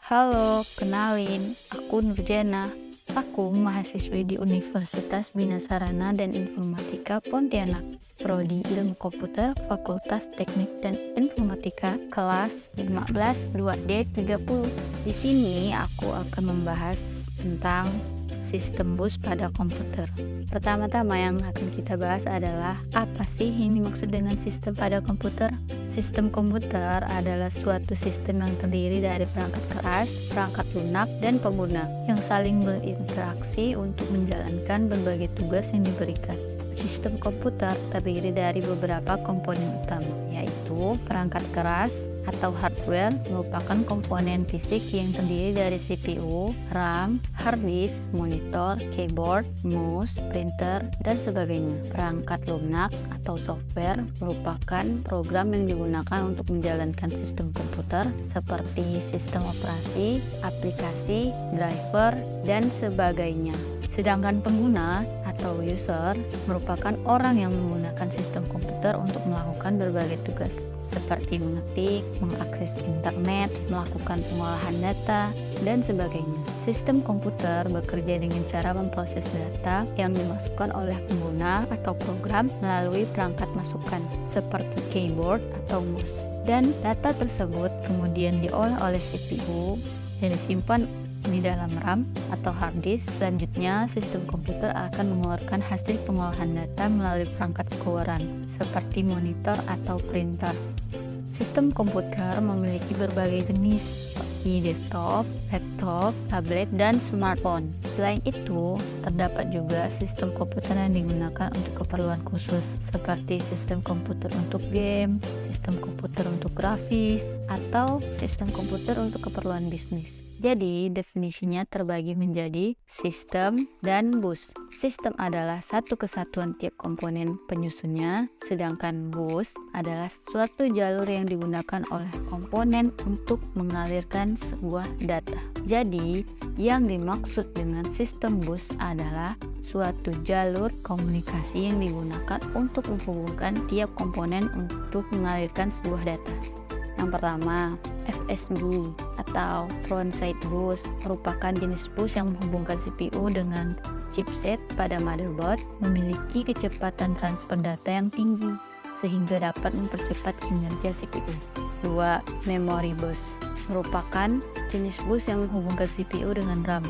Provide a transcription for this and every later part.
Halo, kenalin, aku Nurjana. Aku mahasiswi di Universitas Bina Sarana dan Informatika Pontianak, Prodi Ilmu Komputer, Fakultas Teknik dan Informatika, kelas 15 2D30. Di sini aku akan membahas tentang sistem bus pada komputer. Pertama-tama yang akan kita bahas adalah apa sih yang dimaksud dengan sistem pada komputer? Sistem komputer adalah suatu sistem yang terdiri dari perangkat keras, perangkat lunak, dan pengguna yang saling berinteraksi untuk menjalankan berbagai tugas yang diberikan. Sistem komputer terdiri dari beberapa komponen utama, yaitu perangkat keras atau hardware merupakan komponen fisik yang terdiri dari CPU, RAM, hard disk, monitor, keyboard, mouse, printer, dan sebagainya. Perangkat lunak atau software merupakan program yang digunakan untuk menjalankan sistem komputer seperti sistem operasi, aplikasi, driver, dan sebagainya. Sedangkan pengguna atau user merupakan orang yang menggunakan sistem komputer untuk melakukan berbagai tugas seperti mengetik, mengakses internet, melakukan pengolahan data, dan sebagainya. Sistem komputer bekerja dengan cara memproses data yang dimasukkan oleh pengguna atau program melalui perangkat masukan seperti keyboard atau mouse. Dan data tersebut kemudian diolah oleh CPU dan disimpan di dalam RAM atau hard disk. Selanjutnya, sistem komputer akan mengeluarkan hasil pengolahan data melalui perangkat keluaran seperti monitor atau printer. Sistem komputer memiliki berbagai jenis seperti desktop, laptop, tablet, dan smartphone. Selain itu, terdapat juga sistem komputer yang digunakan untuk keperluan khusus seperti sistem komputer untuk game, sistem komputer untuk grafis, atau sistem komputer untuk keperluan bisnis. Jadi, definisinya terbagi menjadi sistem dan bus. Sistem adalah satu kesatuan tiap komponen penyusunnya, sedangkan bus adalah suatu jalur yang digunakan oleh komponen untuk mengalirkan sebuah data. Jadi, yang dimaksud dengan sistem bus adalah suatu jalur komunikasi yang digunakan untuk menghubungkan tiap komponen untuk mengalirkan sebuah data. Yang pertama, FSB atau Frontside Bus merupakan jenis bus yang menghubungkan CPU dengan chipset pada motherboard, memiliki kecepatan transfer data yang tinggi sehingga dapat mempercepat kinerja CPU. 2. Memory Bus merupakan jenis bus yang menghubungkan CPU dengan RAM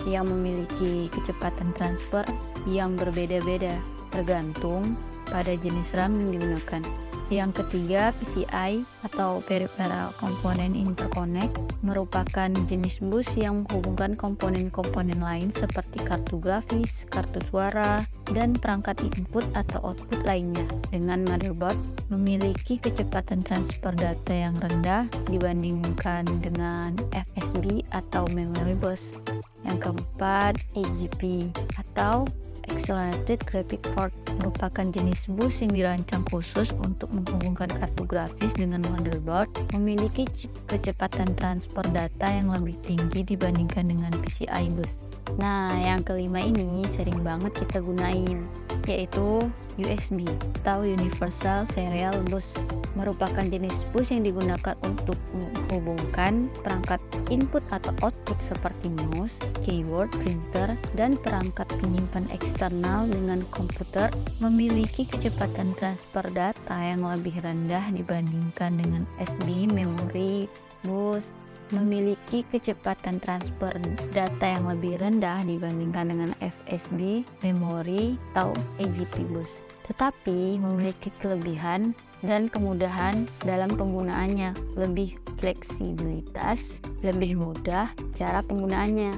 yang memiliki kecepatan transfer yang berbeda-beda tergantung pada jenis RAM yang digunakan. Yang ketiga, PCI atau Peripheral Component Interconnect merupakan jenis bus yang menghubungkan komponen-komponen lain seperti kartu grafis, kartu suara, dan perangkat input atau output lainnya dengan motherboard memiliki kecepatan transfer data yang rendah dibandingkan dengan FSB atau Memory Bus. Yang keempat, AGP atau Accelerated Graphic Port merupakan jenis bus yang dirancang khusus untuk menghubungkan kartu grafis dengan motherboard, memiliki kecepatan transfer data yang lebih tinggi dibandingkan dengan PCI bus. Nah, yang kelima ini sering banget kita gunain, yaitu USB atau Universal Serial Bus merupakan jenis bus yang digunakan untuk menghubungkan perangkat input atau output seperti mouse, keyboard, printer, dan perangkat penyimpan eksternal dengan komputer, memiliki kecepatan transfer data yang lebih rendah dibandingkan dengan USB Memory Bus, memiliki kecepatan transfer data yang lebih rendah dibandingkan dengan FSB, memori, atau AGP bus. Tetapi memiliki kelebihan dan kemudahan dalam penggunaannya, lebih fleksibilitas, lebih mudah cara penggunaannya.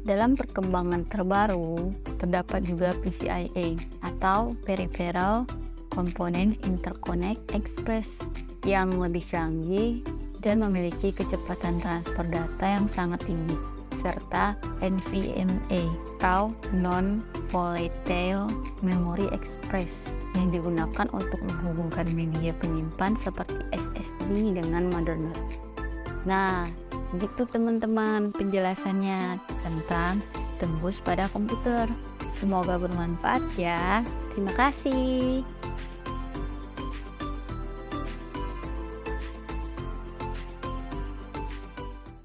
Dalam perkembangan terbaru, terdapat juga PCIe atau Peripheral Component Interconnect Express yang lebih canggih dan memiliki kecepatan transfer data yang sangat tinggi, serta NVMe atau Non-Volatile Memory Express yang digunakan untuk menghubungkan media penyimpan seperti SSD dengan motherboard. Nah, begitu teman-teman penjelasannya tentang sistem bus pada komputer. Semoga bermanfaat ya. Terima kasih.